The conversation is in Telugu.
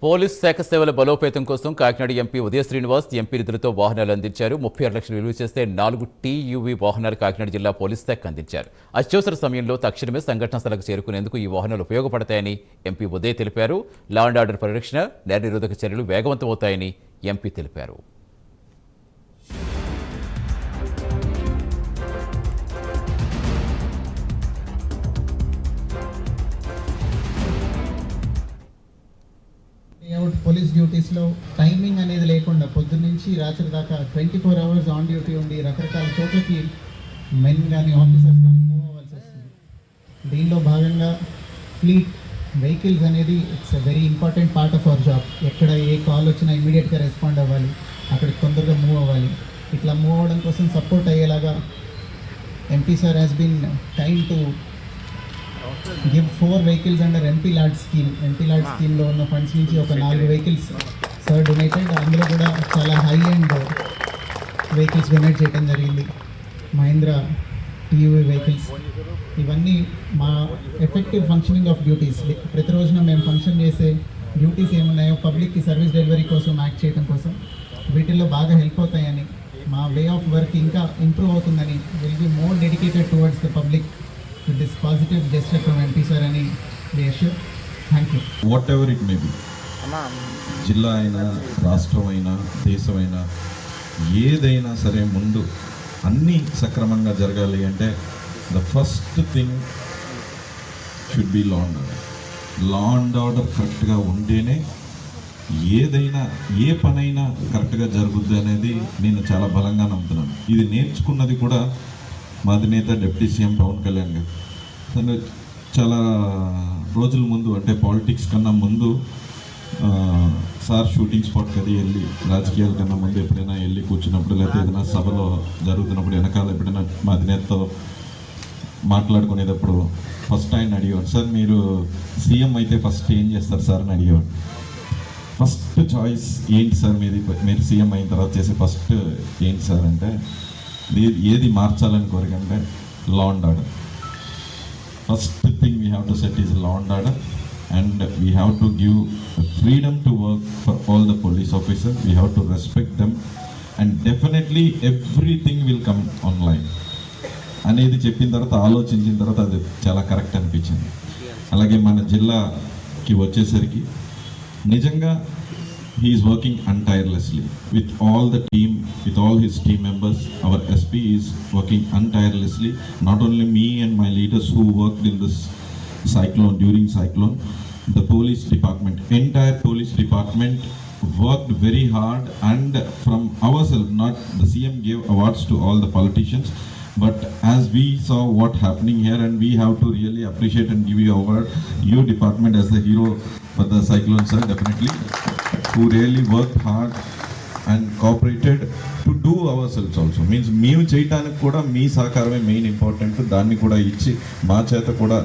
పోలీస్ శాఖ సేవల బలోపేతం కోసం కాకినాడ ఎంపీ ఉదయ శ్రీనివాస్ ఎంపీ నిధులతో వాహనాలు అందించారు. 36 లక్షలు విలువ చేస్తే 4 టీయూవీ వాహనాలు కాకినాడ జిల్లా పోలీస్ శాఖ అందించారు. అత్యవసర సమయంలో తక్షణమే సంఘటన స్థలకు చేరుకునేందుకు ఈ వాహనాలు ఉపయోగపడతాయని ఎంపీ ఉదయ్ తెలిపారు. లా అండ్ ఆర్డర్ పరిరక్షణ, నేర నిరోధక చర్యలు వేగవంతమవుతాయని ఎంపీ తెలిపారు. పోలీస్ డ్యూటీస్లో టైమింగ్ అనేది లేకుండా పొద్దున్న నుంచి రాత్రి దాకా 24 అవర్స్ ఆన్ డ్యూటీ ఉండి రకరకాల చోట్లకి మెన్ కానీ ఆఫీసర్స్ కానీ మూవ్ అవ్వాల్సి వస్తుంది. దీనిలో భాగంగా ఫ్లీట్ వెహికల్స్ అనేది it's a very important part of our job. ఎక్కడ ఏ కాల్ వచ్చినా ఇమీడియట్గా రెస్పాండ్ అవ్వాలి, అక్కడికి తొందరగా మూవ్ అవ్వాలి. ఇట్లా మూవ్ అవ్వడం కోసం సపోర్ట్ అయ్యేలాగా MP sir has been kind to give 4 vehicles under MP LAD scheme. MP LAD స్కీమ్లో ఉన్న ఫండ్స్ నుంచి ఒక 4 vehicles సార్ డొనేటెడ్. అందులో కూడా చాలా హై అండ్ వెహికల్స్ డొనేట్ చేయడం జరిగింది. Mahindra TUV vehicles. ఇవన్నీ మా ఎఫెక్టివ్ ఫంక్షనింగ్ ఆఫ్ డ్యూటీస్. ప్రతిరోజున మేము ఫంక్షన్ చేసే డ్యూటీస్ ఏమున్నాయో పబ్లిక్కి సర్వీస్ డెలివరీ కోసం యాక్ట్ చేయడం కోసం వీటిల్లో బాగా హెల్ప్ అవుతాయని, మా వే ఆఫ్ వర్క్ ఇంకా ఇంప్రూవ్ అవుతుందని, will be more dedicated towards the public with this positive gesture from MP sir and we assure. Thank you. Whatever it may be, జిల్లా అయినా రాష్ట్రం అయినా దేశం అయినా ఏదైనా సరే ముందు అన్నీ సక్రమంగా జరగాలి అంటే the first thing should be law and order. Law and order కరెక్ట్గా ఉంటేనే ఏదైనా ఏ పనైనా కరెక్ట్గా జరుగుద్ది అనేది నేను చాలా బలంగా నమ్ముతున్నాను. ఇది నేర్చుకున్నది కూడా మా అధినేత డిప్యూటీ సీఎం పవన్ కళ్యాణ్ గారు. తను చాలా రోజుల ముందు అంటే పాలిటిక్స్ కన్నా ముందు సార్ షూటింగ్ స్పాట్కి అది వెళ్ళి రాజకీయాల కన్నా ముందు ఎప్పుడైనా వెళ్ళి కూర్చున్నప్పుడు లేకపోతే ఏదైనా సభలో జరుగుతున్నప్పుడు వెనకాల ఎప్పుడైనా మా అధినేతతో మాట్లాడుకునేటప్పుడు ఫస్ట్ ఆయన అడిగేవాడు, సార్ మీరు సీఎం అయితే ఫస్ట్ ఏం చేస్తారు సార్ అని అడిగేవాడు. ఫస్ట్ చాయిస్ ఏంటి సార్ మీరు సీఎం అయిన తర్వాత చేసే ఫస్ట్ ఏంటి సార్ అంటే ఏది మార్చాలని కోరికంటే law and order. First thing we have to set is law and order and we have to give freedom to work for all the police officer. We have to respect them and definitely everything will come online అనేది చెప్పిన తర్వాత ఆలోచించిన తర్వాత అది చాలా కరెక్ట్ అనిపించింది. అలాగే మన జిల్లాకి వచ్చేసరికి నిజంగా he is working untirelessly with all the team, with all his team members. Our SP is working untirelessly. Not only me and my leaders who worked in this cyclone, during cyclone, the police department, entire police department worked very hard, and from ourselves, not the CM gave awards to all the politicians, but as we saw what happening here, and we have to really appreciate and give you award, your department as the hero for the cyclone, sir, definitely, who really worked hard and cooperated to do ourselves also. Means మేము చేయడానికి కూడా మీ సహకారమే మెయిన్ ఇంపార్టెంట్. దాన్ని కూడా ఇచ్చి మా చేత కూడా